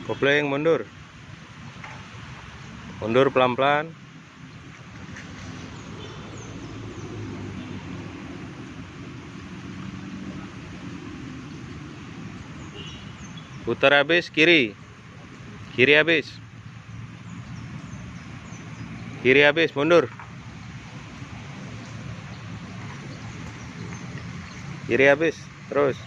Kopling mundur. Mundur pelan-pelan. Putar habis kiri. Kiri habis. Kiri habis, mundur. Kiri habis, terus.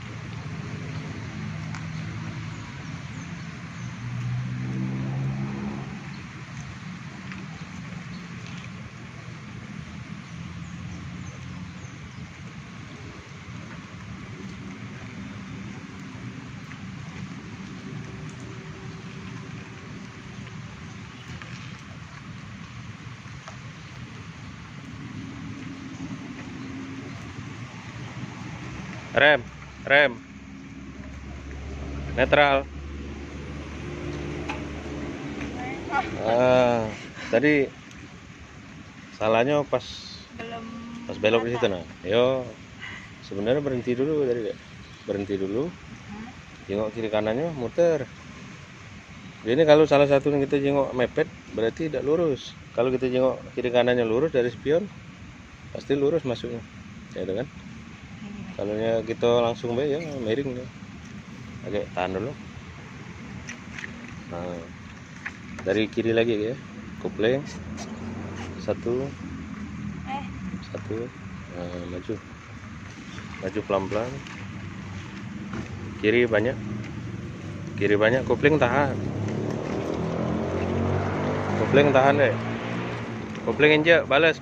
Rem, netral. Tadi salahnya pas belok di situ nah. Yo, sebenarnya berhenti dulu tadi, berhenti dulu. Jengok kiri kanannya, muter. Jadi kalau salah satu yang kita jengok mepet, berarti tidak lurus. Kalau kita jengok kiri kanannya lurus dari spion, pasti lurus masuknya, ya kan? Kalau kita langsung baik ya miring ya. Oke, tahan dulu. Nah, dari kiri lagi ya, kopling satu. Nah, maju pelan-pelan. Kiri banyak, kopling tahan. Kopling tahan deh. Kopling injek, balas.